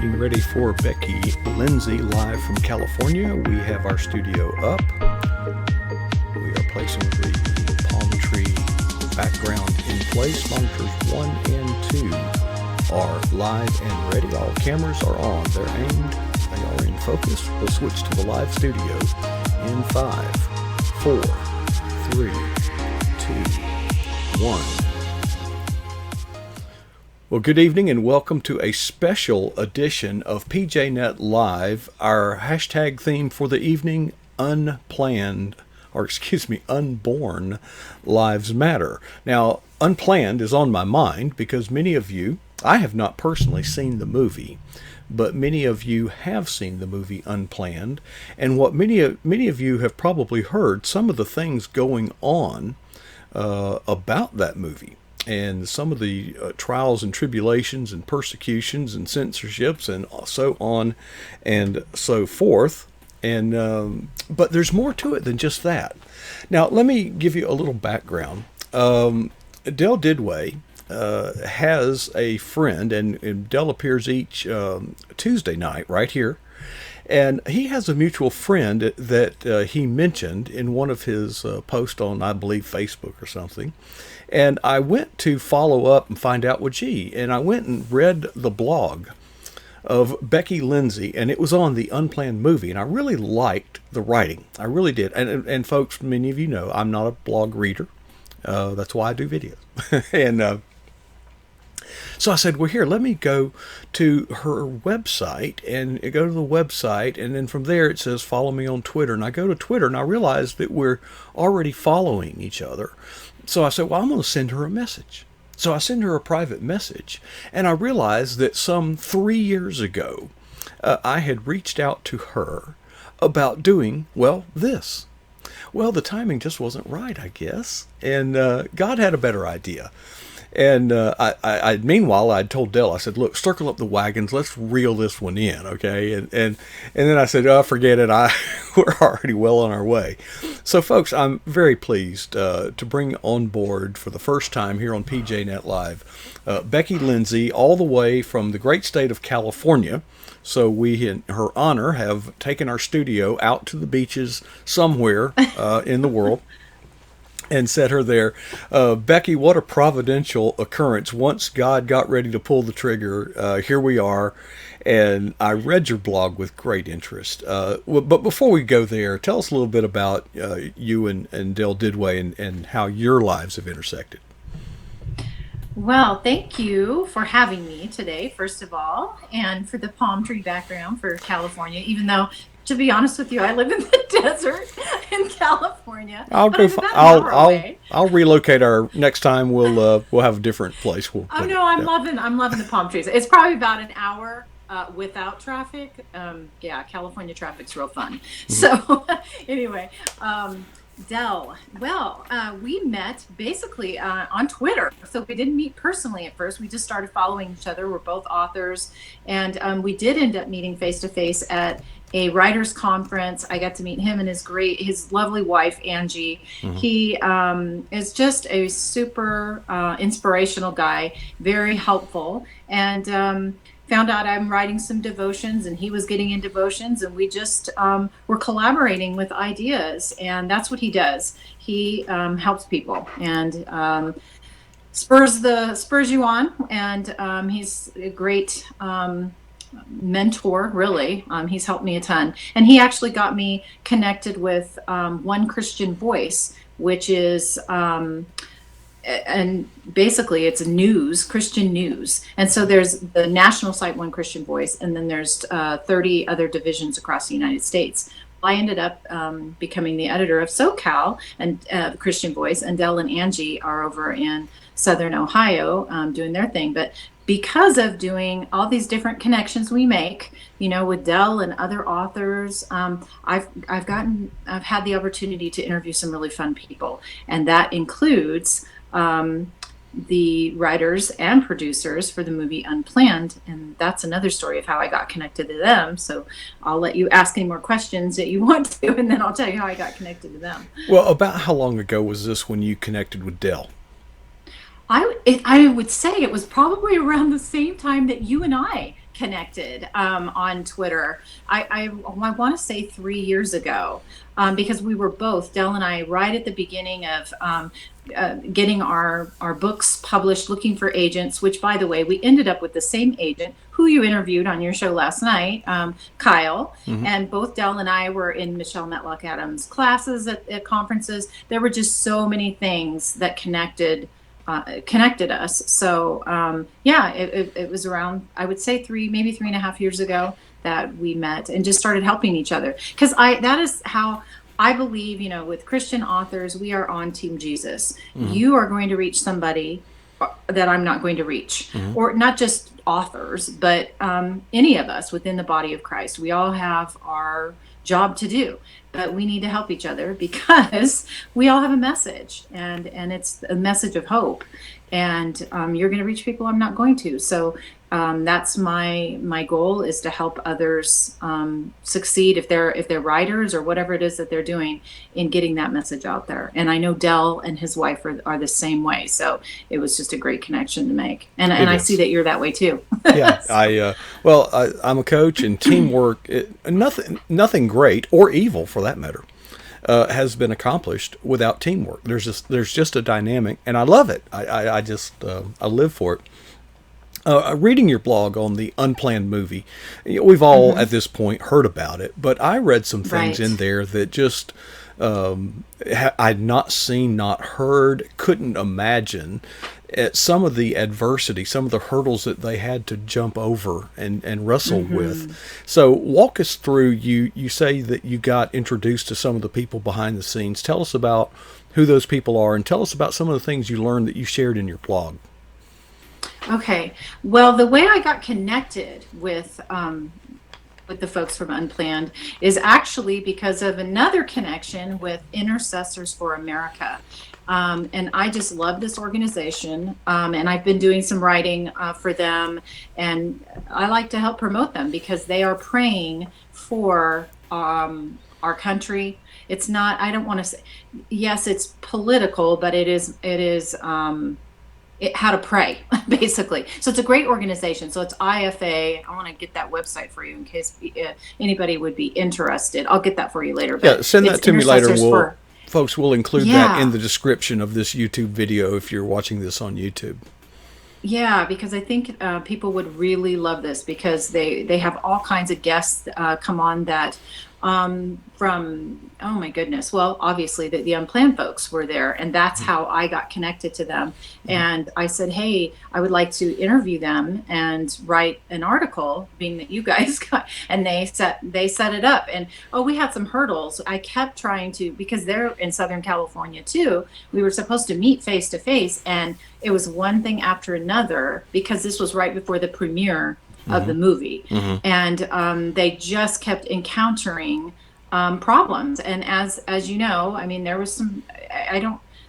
getting ready for Beckie Lindsey live from California. We have our studio up. We are placing the palm tree background in place. Monitors 1 and 2 are live and ready. All cameras are on. They're aimed. They are in focus. We'll switch to the live studio in 5, 4, 3, 2, 1. Well, good evening and welcome to a special edition of PJNet Live. Our hashtag theme for the evening, Unplanned, Unborn Lives Matter. Now, Unplanned is on my mind because many of you, I have not personally seen the movie, but many of you have seen the movie Unplanned. And what many of you have probably heard, some of the things going on about that movie. And some of the trials and tribulations and persecutions and censorships and so on and so forth. And but there's more to it than just that. Now, let me give you a little background. Del Didway has a friend, and Del appears each Tuesday night right here. And he has a mutual friend that he mentioned in one of his posts on, I believe, Facebook or something. And I went to follow up and find out, well, gee, and I went and read the blog of Beckie Lindsey, and it was on the Unplanned movie, and I really liked the writing. I really did. And folks, many of you know, I'm not a blog reader. That's why I do videos. And so I said, well, here, let me go to her website, and go to the website, and then from there it says, follow me on Twitter. And I go to Twitter, and I realize that we're already following each other. So I said, well, I'm going to send her a message. So I send her a private message, and I realized that some 3 years ago, I had reached out to her about doing, well, this. Well, the timing just wasn't right, I guess, and God had a better idea. And meanwhile, I'd told Del, I said, look, circle up the wagons. Let's reel this one in, okay? And then I said, oh, forget it. We're already well on our way. So, folks, I'm very pleased to bring on board for the first time here on PJNet Live, Beckie Lindsey, all the way from the great state of California. So we, in her honor, have taken our studio out to the beaches somewhere in the world. And set her there. Beckie, what a providential occurrence. Once God got ready to pull the trigger, here we are. And I read your blog with great interest. But before we go there, tell us a little bit about you and Del Didway and how your lives have intersected. Well, thank you for having me today, first of all, and for the palm tree background for California, even though, to be honest with you, I live in the desert in California. I'll relocate our next time. We'll have a different place. I'm loving the palm trees. It's probably about an hour without traffic. California traffic's real fun. Mm-hmm. So anyway, Del, well, we met basically on Twitter. So we didn't meet personally at first. We just started following each other. We're both authors, and we did end up meeting face to face at a writers conference. I got to meet him and his lovely wife, Angie. Mm-hmm. He is just a super inspirational guy, very helpful, and found out I'm writing some devotions and he was getting in devotions, and we just were collaborating with ideas, and that's what he does. He helps people and spurs you on, and he's a great mentor, really. He's helped me a ton, and he actually got me connected with One Christian Voice, which is and basically it's Christian news. And so there's the national site One Christian Voice, and then there's 30 other divisions across the United States. I ended up becoming the editor of SoCal and Christian Voice, and Del and Angie are over in Southern Ohio doing their thing. But because of doing all these different connections we make, with Del and other authors, I've had the opportunity to interview some really fun people, and that includes the writers and producers for the movie Unplanned, and that's another story of how I got connected to them. So I'll let you ask any more questions that you want to, and then I'll tell you how I got connected to them. Well, about how long ago was this when you connected with Del? I would say it was probably around the same time that you and I connected on Twitter. I want to say 3 years ago, because we were both, Dell and I, right at the beginning of getting our books published, looking for agents, which, by the way, we ended up with the same agent who you interviewed on your show last night, Kyle. Mm-hmm. And both Dell and I were in Michelle Metlock Adams' classes at conferences. There were just so many things that connected us. So yeah, it was around, I would say maybe 3.5 years ago that we met and just started helping each other. Because that is how I believe, with Christian authors, we are on Team Jesus. Mm-hmm. You are going to reach somebody that I'm not going to reach, mm-hmm. or not just authors, but any of us within the body of Christ. We all have our job to do, but we need to help each other because we all have a message, and it's a message of hope. And you're going to reach people I'm not going to. So that's my goal, is to help others succeed if they're writers or whatever it is that they're doing in getting that message out there. And I know Dell and his wife are the same way. So it was just a great connection to make. And I see that you're that way too. Yeah, I'm a coach, and teamwork, nothing great or evil for that matter, has been accomplished without teamwork. There's just a dynamic, and I love it. I live for it. Reading your blog on the Unplanned movie, we've all at this point heard about it, but I read some things in there that just I'd not seen, not heard, couldn't imagine. Some of the adversity, some of the hurdles that they had to jump over and wrestle with. So walk us through, you say that you got introduced to some of the people behind the scenes. Tell us about who those people are, and tell us about some of the things you learned that you shared in your blog. Okay. Well, the way I got connected with the folks from Unplanned is actually because of another connection with Intercessors for America. And I just love this organization. And I've been doing some writing for them. And I like to help promote them because they are praying for our country. It's not, I don't want to say, yes, it's political, but it is how to pray, basically. So it's a great organization. So it's IFA. I want to get that website for you in case anybody would be interested. I'll get that for you later. Yeah, send that to me later. Folks, we'll include that in the description of this YouTube video if you're watching this on YouTube. Yeah, because I think people would really love this, because they have all kinds of guests come on that from, oh my goodness, well, obviously the Unplanned folks were there, and that's how I got connected to them. And I said, hey, I would like to interview them and write an article, being that you guys got, and they set it up. And we had some hurdles. I kept trying to, because they're in Southern California too, we were supposed to meet face to face, and it was one thing after another, because this was right before the premiere of the movie. And they just kept encountering problems. And as you know, I mean, there was some,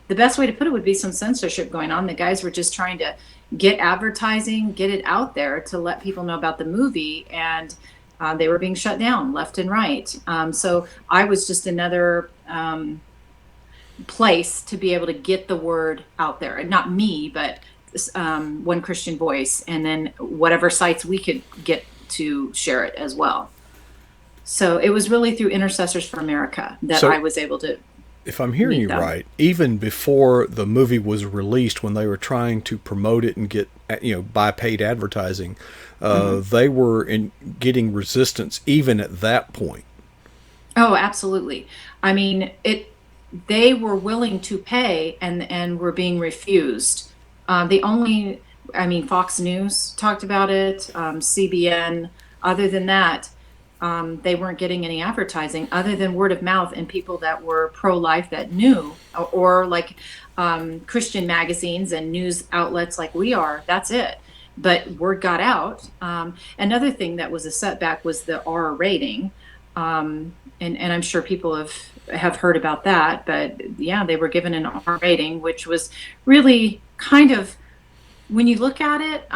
the best way to put it would be some censorship going on. The guys were just trying to get advertising, get it out there to let people know about the movie, and they were being shut down left and right. So I was just another place to be able to get the word out there. And not me, but One Christian Voice, and then whatever sites we could get to share it as well. So it was really through Intercessors for America that I was able to. If I'm hearing you right, even before the movie was released, when they were trying to promote it and get, buy paid advertising, they were getting resistance even at that point. Oh, absolutely. I mean, they were willing to pay and were being refused. Fox News talked about it, CBN. Other than that, they weren't getting any advertising other than word of mouth and people that were pro-life that knew, or like Christian magazines and news outlets like we are. That's it. But word got out. Another thing that was a setback was the R rating. And I'm sure people have heard about that. But yeah, they were given an R rating, which was really kind of, when you look at it,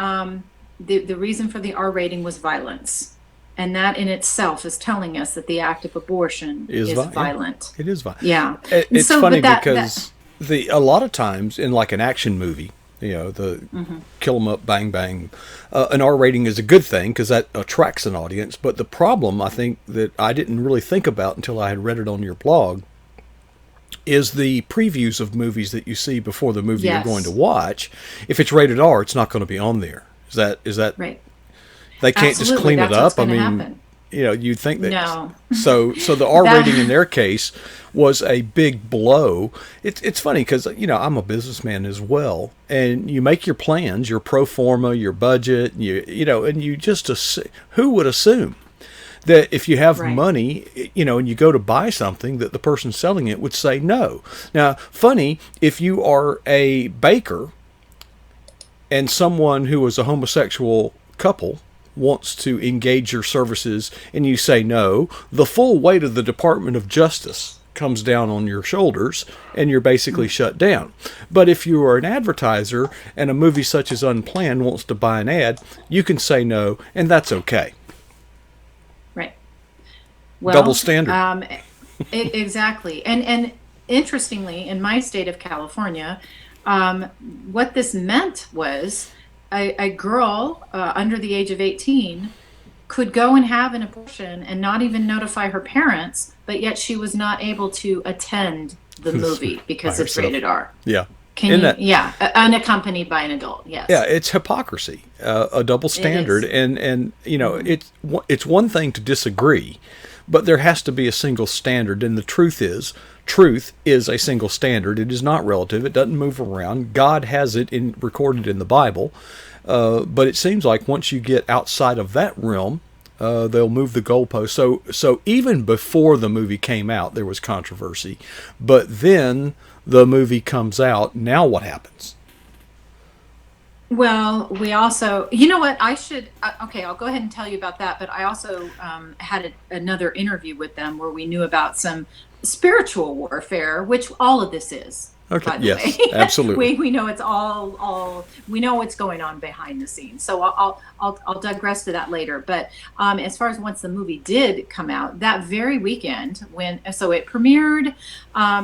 the reason for the R rating was violence. And that in itself is telling us that the act of abortion is violent. It is violent. Yeah. It's funny because a lot of times in like an action movie, The kill 'em up, bang bang. An R rating is a good thing because that attracts an audience. But the problem, I think, that I didn't really think about until I had read it on your blog is the previews of movies that you see before the movie you're going to watch. If it's rated R, it's not going to be on there. Is that right? They can't just clean it up. I mean, happen. You'd think that. No. So the R rating in their case was a big blow. It's funny because I'm a businessman as well, and you make your plans, your pro forma, your budget, and you just who would assume that if you have money, and you go to buy something, that the person selling it would say no. Now, funny, if you are a baker and someone who is a homosexual couple wants to engage your services and you say no, the full weight of the Department of Justice comes down on your shoulders and you're basically shut down. But if you are an advertiser and a movie such as Unplanned wants to buy an ad, you can say no, and that's okay. Right. Well, double standard. Exactly. And interestingly, in my state of California, what this meant was a girl under the age of 18 could go and have an abortion and not even notify her parents, but yet she was not able to attend the movie because it's rated R. Yeah. Unaccompanied by an adult. Yes. Yeah, it's hypocrisy, a double standard, and it's one thing to disagree, but there has to be a single standard, and the truth is a single standard. It is not relative. It doesn't move around. God has it recorded in the Bible, but it seems like once you get outside of that realm, they'll move the goalpost. So even before the movie came out, there was controversy, but then the movie comes out. Now what happens? Well, we also, you know what, I'll go ahead and tell you about that, but I also had another interview with them where we knew about some spiritual warfare, which all of this is. Okay. By the yes, way. absolutely. we know it's all we know what's going on behind the scenes. So I'll digress to that later. But as far as once the movie did come out, that very weekend so it premiered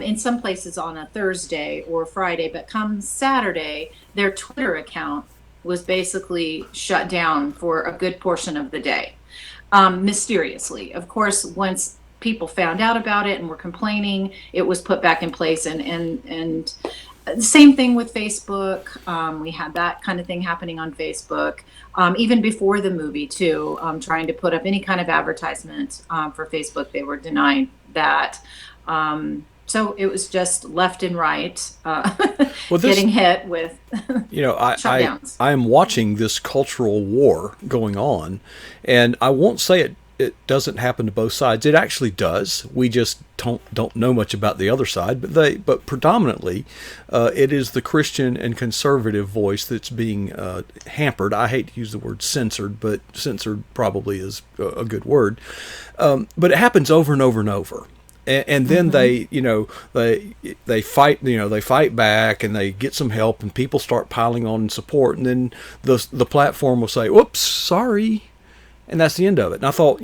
in some places on a Thursday or Friday, but come Saturday, their Twitter account was basically shut down for a good portion of the day, mysteriously. Of course, once people found out about it and were complaining, it was put back in place, and the same thing with Facebook. We had that kind of thing happening on Facebook, even before the movie too, trying to put up any kind of advertisement for Facebook. They were denied that. So it was just left and right getting hit with shutdowns. I am watching this cultural war going on, and I won't say it doesn't happen to both sides. It actually does. We just don't know much about the other side, but predominantly it is the Christian and conservative voice that's being hampered. I hate to use the word censored, but censored probably is a good word. But it happens over and over and over. And then they fight, they fight back and they get some help and people start piling on in support. And then the platform will say, "Whoops, sorry." And that's the end of it. And I thought,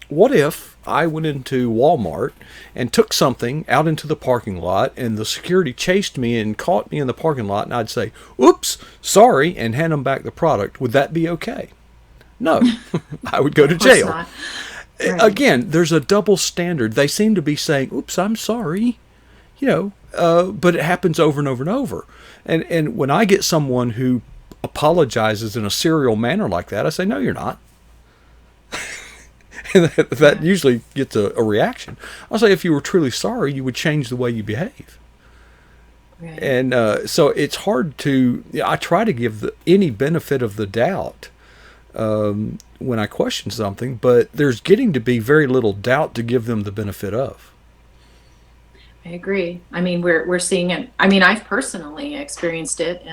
what if I went into Walmart and took something out into the parking lot and the security chased me and caught me in the parking lot, and I'd say, "Oops, sorry," and hand them back the product? Would that be okay? No. I would go to jail. Right. Again, there's a double standard. They seem to be saying, "Oops, I'm sorry," but it happens over and over and over. And when I get someone who apologizes in a serial manner like that, I say, "No, you're not." And that usually gets a reaction. I'll say, if you were truly sorry, you would change the way you behave. Right. And so it's hard I try to give any benefit of the doubt when I question something, but there's getting to be very little doubt to give them the benefit of. I agree. I mean, we're seeing it. I mean, I've personally experienced it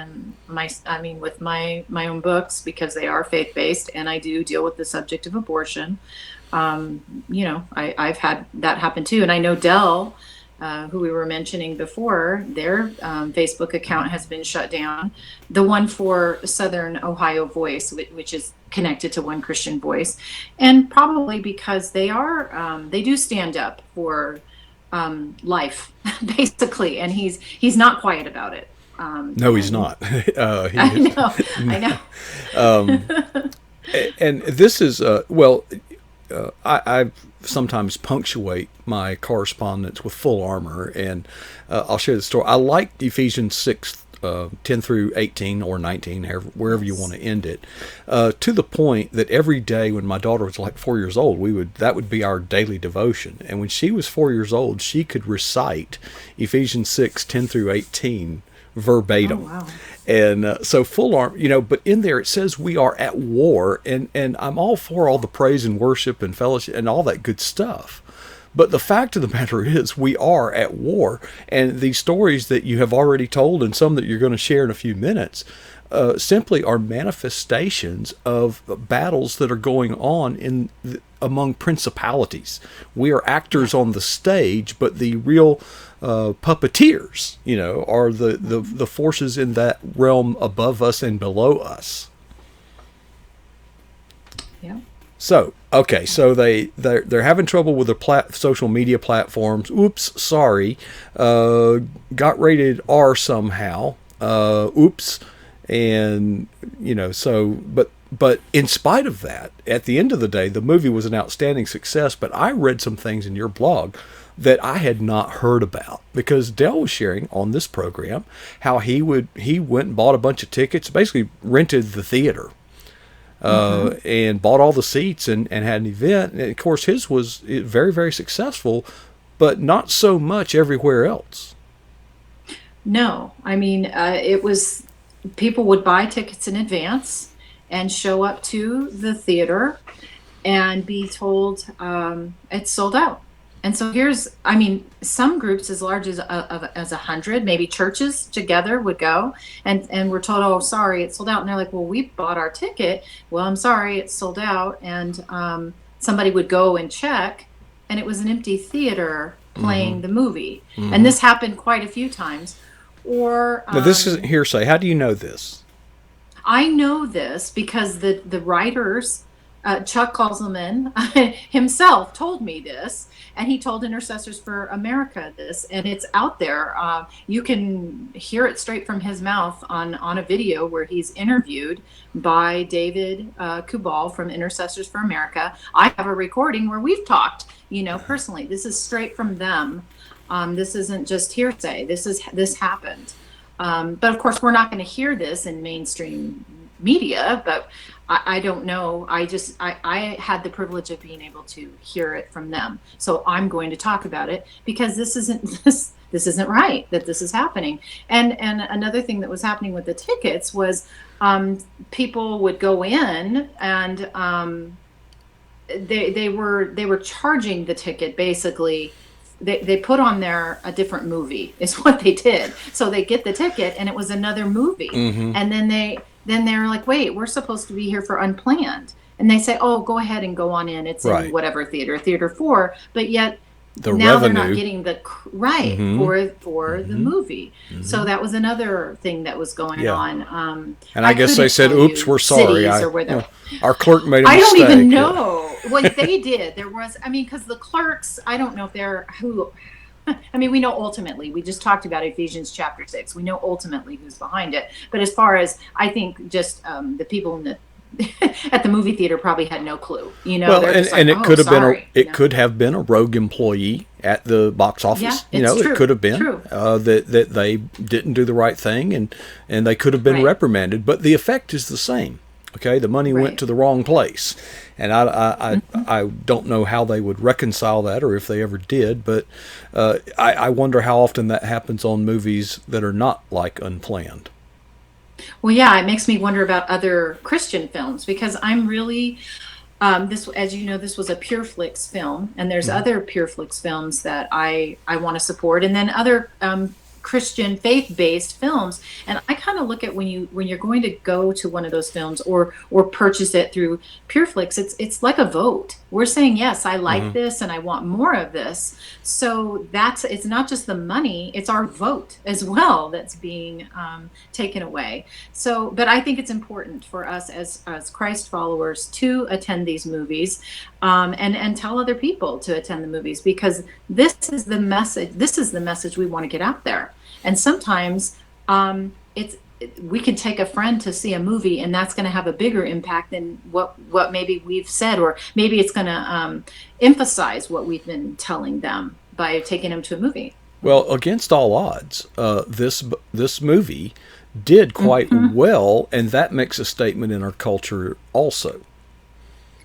with my own books, because they are faith-based and I do deal with the subject of abortion. I've had that happen too. And I know Dell, who we were mentioning before, their Facebook account has been shut down. The one for Southern Ohio Voice, which is connected to One Christian Voice, and probably because they do stand up for life, basically, and he's not quiet about it. No, he's not. I know, I know. And this is I sometimes punctuate my correspondence with full armor, and I'll share the story. I like Ephesians 6, 10 through 18 or 19, wherever you want to end it, to the point that every day when my daughter was like 4 years old, that would be our daily devotion. And when she was 4 years old, she could recite Ephesians 6, 10 through 18 verbatim. Oh, wow. And so full arm, but in there it says we are at war, and I'm all for all the praise and worship and fellowship and all that good stuff. But the fact of the matter is we are at war, and these stories that you have already told and some that you're going to share in a few minutes simply are manifestations of battles that are going on among principalities. We are actors on the stage, but the real puppeteers, are the forces in that realm above us and below us. Yeah. So, okay, so they're having trouble with the social media platforms. Oops, sorry. Got rated R somehow. Oops. And, but in spite of that, at the end of the day, the movie was an outstanding success. But I read some things in your blog that I had not heard about, because Dell was sharing on this program how he went and bought a bunch of tickets, basically rented the theater, and bought all the seats and had an event. And of course, his was very, very successful, but not so much everywhere else. No, I mean, it was, people would buy tickets in advance and show up to the theater and be told it's sold out. And so some groups as large as 100, maybe churches together would go, and we're told, oh, sorry, it's sold out. And they're like, well, we bought our ticket. Well, I'm sorry, it's sold out. And somebody would go and check, and it was an empty theater playing the movie. And this happened quite a few times. Or now, this isn't hearsay. How do you know this? I know this because the writers, Chuck Kozelman himself told me this, and he told Intercessors for America this, and it's out there. You can hear it straight from his mouth on a video where he's interviewed by David Kubal from Intercessors for America. I have a recording where we've talked, personally. This is straight from them. This isn't just hearsay. This happened. But of course, we're not going to hear this in mainstream media, but I don't know. I had the privilege of being able to hear it from them. So I'm going to talk about it, because this isn't right that this is happening. And another thing that was happening with the tickets was people would go in, and they were charging the ticket basically. They put on there a different movie is what they did. So they get the ticket and it was another movie. And then they're like, wait, we're supposed to be here for Unplanned. And they say, oh, go ahead and go on in. It's in whatever theater 4. But yet now revenue, they're not getting the for the movie. So that was another thing that was going on. And I guess they said, oops, we're sorry. Our clerk made a mistake. I don't even know what they did. There was, because the clerks, I don't know if they're who. We know ultimately, we just talked about Ephesians chapter 6. We know ultimately who's behind it. But as far as, I think just the people in the at the movie theater probably had no clue. Well, and it could have been it could have been a rogue employee at the box office. Yeah, it could have been that they didn't do the right thing, and they could have been reprimanded. But the effect is the same. Okay, the money went to the wrong place, and I don't know how they would reconcile that, or if they ever did. But I wonder how often that happens on movies that are not like Unplanned. Well, yeah, it makes me wonder about other Christian films, because I'm really this, as you know, this was a PureFlix film, and there's other PureFlix films that I want to support, and then other Christian faith-based films. And I kind of look at when you're going to go to one of those films or purchase it through PureFlix, it's like a vote. We're saying, yes, I like this and I want more of this. So it's not just the money, it's our vote as well that's being taken away. So, but I think it's important for us as Christ followers to attend these movies and tell other people to attend the movies, because this is the message we want to get out there. And sometimes It's we can take a friend to see a movie, and that's going to have a bigger impact than what maybe we've said, or maybe it's going to emphasize what we've been telling them by taking them to a movie. Well, against all odds, this movie did quite Mm-hmm. well, and that makes a statement in our culture also.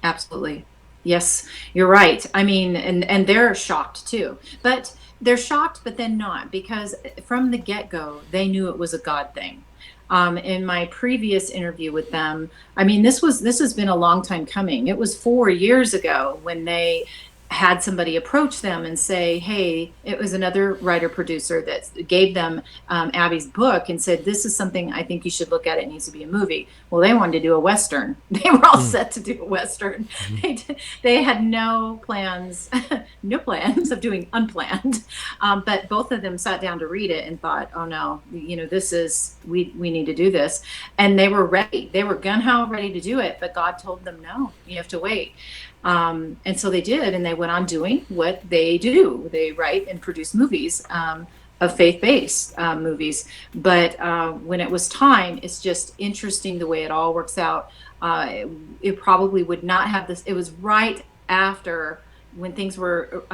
Absolutely. Yes, you're right. I mean, and they're shocked too. But they're shocked, but then not, because from the get-go, they knew it was a God thing. In my previous interview with them, I mean, this has been a long time coming. It was 4 years ago when they had somebody approach them and say, hey, it was another writer producer that gave them Abby's book and said, this is something I think you should look at. It needs to be a movie. Well, they wanted to do a Western. They were all Mm. set to do a Western. They had no plans, no plans of doing Unplanned. But both of them sat down to read it and thought, oh no, this is, we need to do this. And they were ready. They were gung-ho ready to do it, but God told them, no, you have to wait. And so they did, and they went on doing what they do. They write and produce movies, of faith-based movies. But when it was time, it's just interesting the way it all works out. It probably would not have this. It was right after when things were.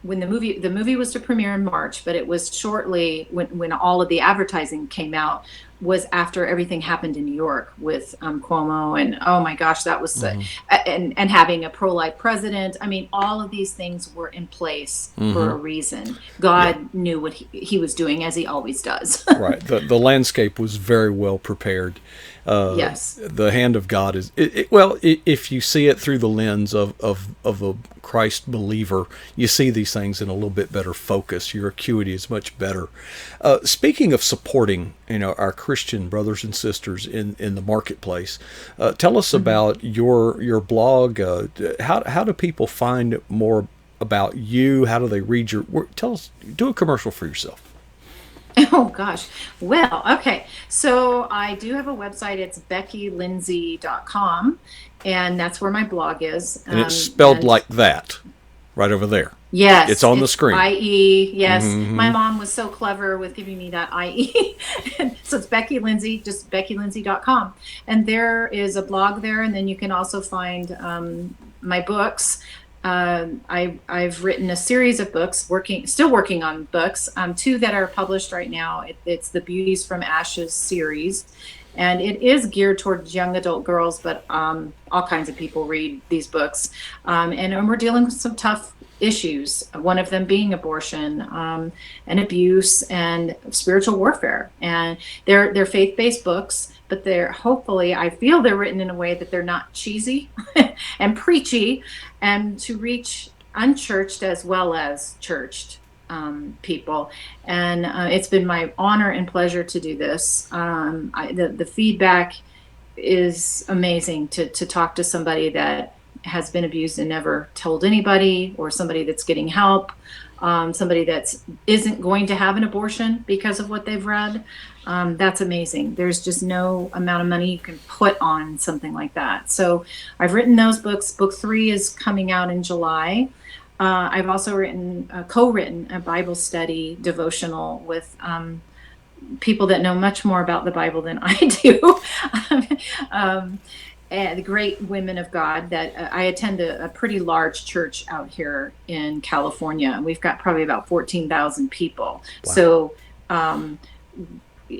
When the movie was to premiere in March, but it was shortly when all of the advertising came out, was after everything happened in New York with Cuomo, and oh my gosh, that was Mm-hmm. and having a pro-life president. I mean, all of these things were in place for Mm-hmm. a reason. Yeah. God knew what he was doing, as he always does. Right. The landscape was very well prepared. Yes. The hand of God is well. If you see it through the lens of a Christ believer, you see these things in a little bit better focus. Your acuity is much better. Speaking of supporting, our Christian brothers and sisters in the marketplace, tell us Mm-hmm. about your blog. How do people find more about you? How do they read your? Tell us. Do a commercial for yourself. Oh gosh. Well, okay. So I do have a website. It's BeckyLindsey.com, and that's where my blog is. And it's spelled like that, right over there. It's Yes, on the it's screen. IE. Yes, Mm-hmm. my mom was so clever with giving me that IE. And so it's Becky Lindsey, just BeckyLindsey.com. And there is a blog there, and then you can also find my books. I've written a series of books, still working on books. Two that are published right now. It's the Beauties from Ashes series, and it is geared towards young adult girls, but all kinds of people read these books. And we're dealing with some tough issues. One of them being abortion, and abuse, and spiritual warfare. And they're faith-based books, but they're, hopefully, I feel they're written in a way that they're not cheesy and preachy, and to reach unchurched as well as churched people. And it's been my honor and pleasure to do this. The feedback is amazing, to talk to somebody that has been abused and never told anybody, or somebody that's getting help, somebody that isn't going to have an abortion because of what they've read. That's amazing. There's just no amount of money you can put on something like that. So I've written those books. Book 3 is coming out in July. I've also co-written a Bible study devotional with people that know much more about the Bible than I do. And the great women of God that I attend a pretty large church out here in California. We've got probably about 14,000 people. Wow. So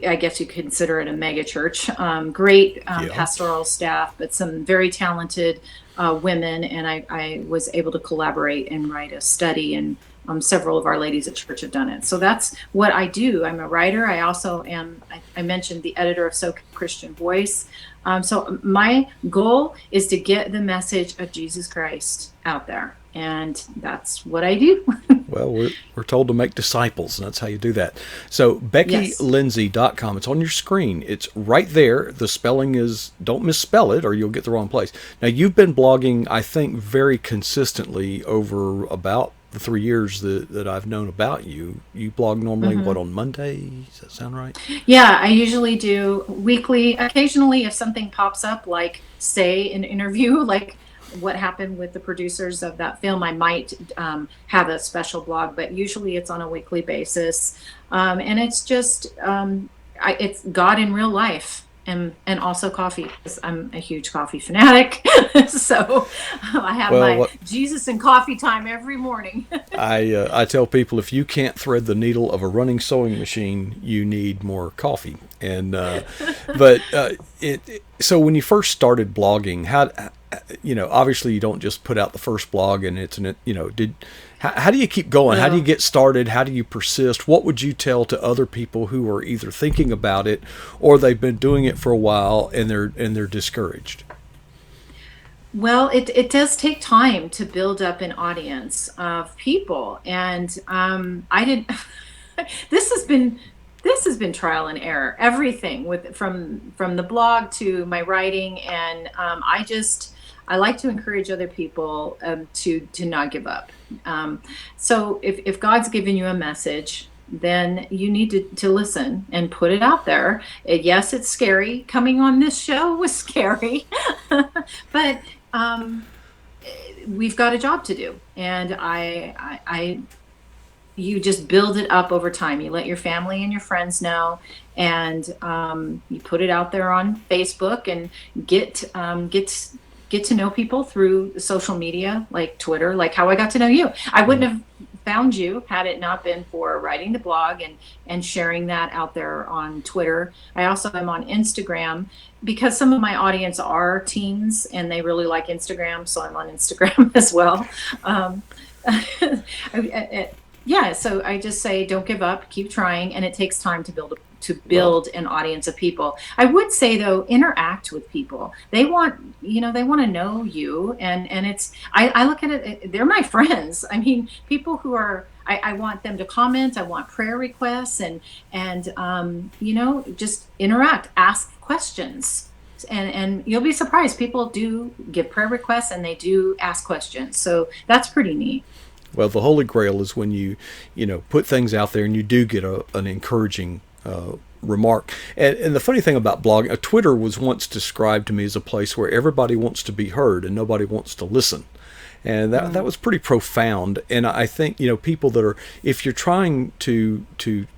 I guess you consider it a mega church. Great Yeah. pastoral staff, but some very talented women. And I was able to collaborate and write a study, and several of our ladies at church have done it. So that's what I do. I'm a writer. I also am, I mentioned, the editor of So Christian Voice. So my goal is to get the message of Jesus Christ out there. And that's what I do. Well, we're told to make disciples, and that's how you do that. So Yes. BeckyLindsey.com, it's on your screen. It's right there. The spelling is, don't misspell it or you'll get the wrong place. Now, you've been blogging, I think, very consistently over about the 3 years that I've known about you. You blog normally, Mm-hmm. what, on Monday? Does that sound right? Yeah, I usually do weekly. Occasionally, if something pops up, like say an interview, like what happened with the producers of that film, I might have a special blog, but usually it's on a weekly basis. And it's just, it's God in real life. And also coffee, because I'm a huge coffee fanatic. So I have my Jesus and coffee time every morning. I tell people, if you can't thread the needle of a running sewing machine, you need more coffee. And so when you first started blogging, how, obviously you don't just put out the first blog and it's how do you keep going? How do you get started? How do you persist? What would you tell to other people who are either thinking about it or they've been doing it for a while and they're discouraged? Well, it does take time to build up an audience of people, and I didn't. This has been trial and error. Everything from the blog to my writing, and I like to encourage other people to not give up. So if God's given you a message, then you need to listen and put it out there. Yes, it's scary. Coming on this show was scary, but we've got a job to do, and you just build it up over time. You let your family and your friends know, and you put it out there on Facebook and get to know people through social media like Twitter, like how I got to know you. I wouldn't have found you had it not been for writing the blog and sharing that out there on Twitter. I also am on Instagram because some of my audience are teens and they really like Instagram, so I'm on Instagram as well. Yeah, so I just say don't give up, keep trying, and it takes time to build an audience of people. I would say though, interact with people. They want to know you, and I look at it, they're my friends. I mean, people who are, I want them to comment, I want prayer requests, and just interact, ask questions. And you'll be surprised, people do give prayer requests and they do ask questions. So that's pretty neat. Well, the Holy Grail is when you put things out there and you do get an encouraging remark. And the funny thing about blogging, Twitter was once described to me as a place where everybody wants to be heard and nobody wants to listen. And that was pretty profound. And I think, people that are, if you're trying to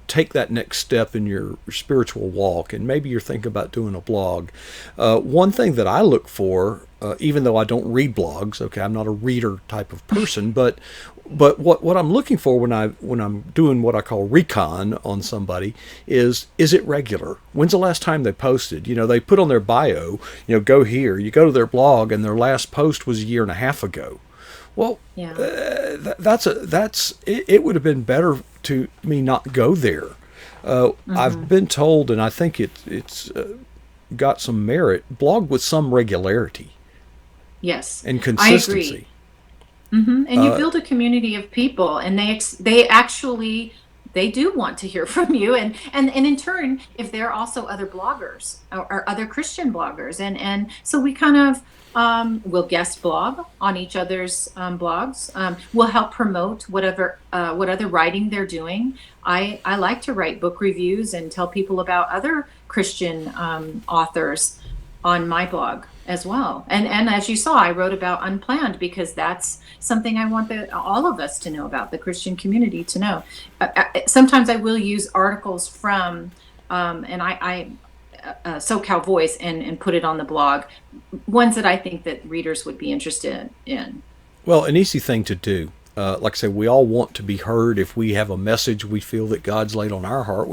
take that next step in your spiritual walk, and maybe you're thinking about doing a blog, one thing that I look for, even though I don't read blogs, okay, I'm not a reader type of person, but what I'm looking for when I'm doing what I call recon on somebody is it regular? When's the last time they posted? They put on their bio, go here. You go to their blog, and their last post was a year and a half ago. Well, yeah. It would have been better to me not go there. I've been told, and I think it's got some merit. Blog with some regularity. Yes, and consistency. I agree. And you build a community of people, and they actually do want to hear from you, and in turn, if they're also other bloggers or other Christian bloggers, and so we kind of will guest blog on each other's blogs. We'll help promote what other writing they're doing. I like to write book reviews and tell people about other Christian authors on my blog as well. And as you saw, I wrote about Unplanned because that's something I want all of us to know about, the Christian community to know. Sometimes I will use articles from, SoCal Voice and put it on the blog, ones that I think that readers would be interested in. Well, an easy thing to do. Like I said, we all want to be heard. If we have a message we feel that God's laid on our heart,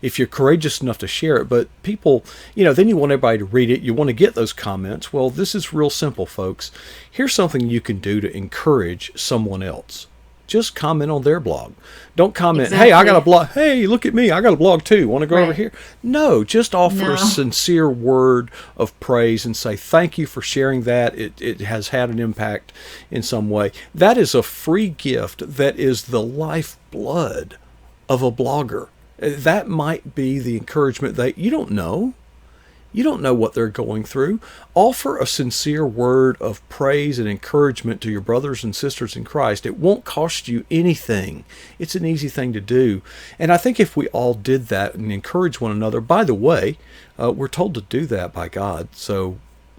if you're courageous enough to share it, but people, then you want everybody to read it. You want to get those comments. Well, this is real simple, folks. Here's something you can do to encourage someone else. Just comment on their blog. Don't comment, exactly. Hey, I got a blog. Hey, look at me. I got a blog too. Want to go over here? No, just offer a sincere word of praise and say, thank you for sharing that. It has had an impact in some way. That is a free gift that is the lifeblood of a blogger. That might be the encouragement that you don't know. You don't know what they're going through. Offer a sincere word of praise and encouragement to your brothers and sisters in Christ. It won't cost you anything. It's an easy thing to do. And I think if we all did that and encourage one another, by the way, we're told to do that by God. So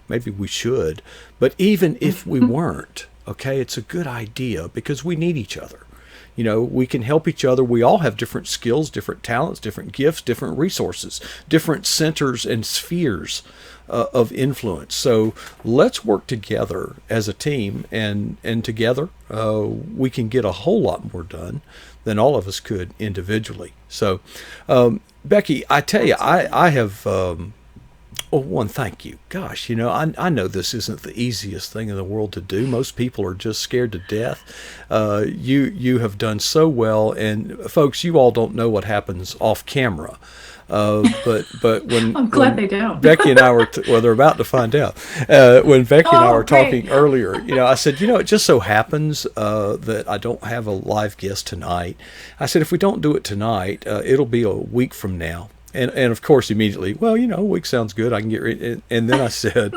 maybe we should. But even if we weren't, okay, it's a good idea because we need each other. You know, we can help each other. We all have different skills, different talents, different gifts, different resources, different centers and spheres of influence. So let's work together as a team, and together we can get a whole lot more done than all of us could individually. So, Becky, I tell you, I have. Well, one, thank you. Gosh, you know, I know this isn't the easiest thing in the world to do. Most people are just scared to death. You have done so well, and folks, you all don't know what happens off camera. But when I'm glad they don't. Becky and I were well, they're about to find out. When Becky and I were talking earlier, you know, I said, you know, it just so happens that I don't have a live guest tonight. I said, if we don't do it tonight, it'll be a week from now. And of course, immediately, well, you know, a week sounds good. I can get rid. And then I said,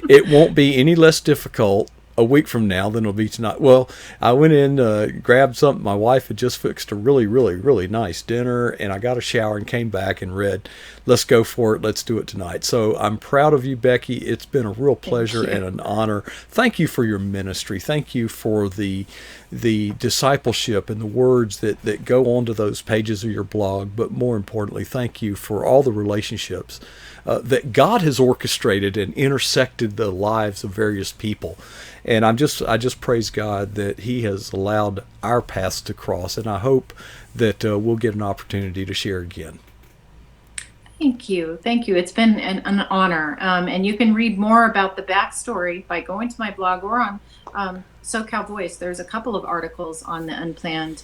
it won't be any less difficult a week from now than it'll be tonight. Well, I went in, grabbed something. My wife had just fixed a really, really, really nice dinner, and I got a shower and came back and read, let's go for it. Let's do it tonight. So I'm proud of you, Becky. It's been a real pleasure and an honor. Thank you for your ministry. Thank you for the discipleship and the words that go onto those pages of your blog. But more importantly, thank you for all the relationships that God has orchestrated and intersected the lives of various people. And I just praise God that He has allowed our paths to cross, and I hope that we'll get an opportunity to share again. Thank you. It's been an honor. And you can read more about the backstory by going to my blog or on SoCal Voice. There's a couple of articles on the Unplanned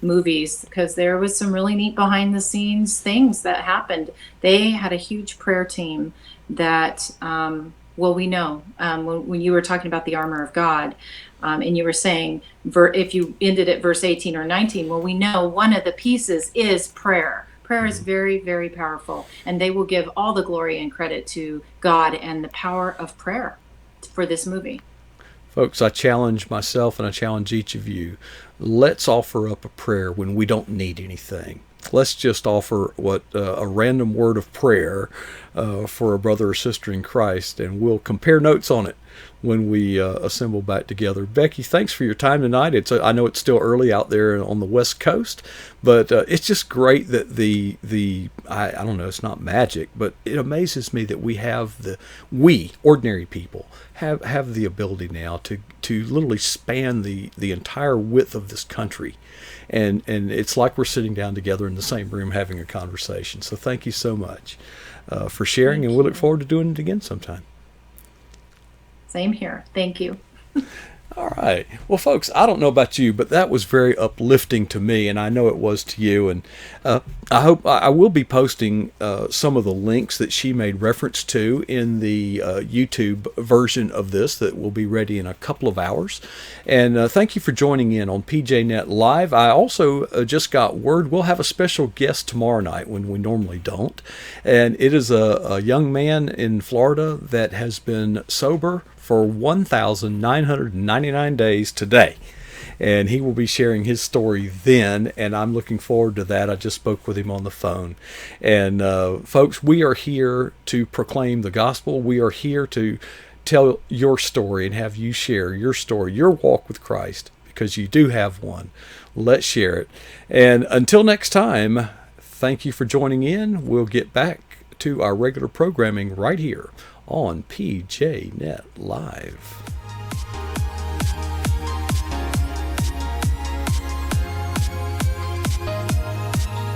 movies, because there was some really neat behind the scenes things that happened. They had a huge prayer team that, well, we know when you were talking about the armor of God, and you were saying if you ended at verse 18 or 19, well, we know one of the pieces is prayer. Prayer is very, very powerful, and they will give all the glory and credit to God and the power of prayer for this movie. Folks, I challenge myself and I challenge each of you. Let's offer up a prayer when we don't need anything. Let's just offer a random word of prayer for a brother or sister in Christ, and we'll compare notes on it when we assemble back together. Becky, thanks for your time tonight. I know it's still early out there on the West Coast, but it's just great that I don't know, it's not magic, but it amazes me that we ordinary people have the ability now to literally span the entire width of this country. And it's like we're sitting down together in the same room having a conversation. So thank you so much for sharing, and we'll look forward to doing it again sometime. Same here. Thank you. All right. Well, folks, I don't know about you, but that was very uplifting to me, and I know it was to you. And I hope I will be posting some of the links that she made reference to in the YouTube version of this that will be ready in a couple of hours. And thank you for joining in on PJNet Live. I also just got word we'll have a special guest tomorrow night when we normally don't. And it is a young man in Florida that has been sober for 1,999 days today. And he will be sharing his story then, and I'm looking forward to that. I just spoke with him on the phone. And folks, we are here to proclaim the gospel. We are here to tell your story and have you share your story, your walk with Christ, because you do have one. Let's share it. And until next time, thank you for joining in. We'll get back to our regular programming right here on PJNet Live.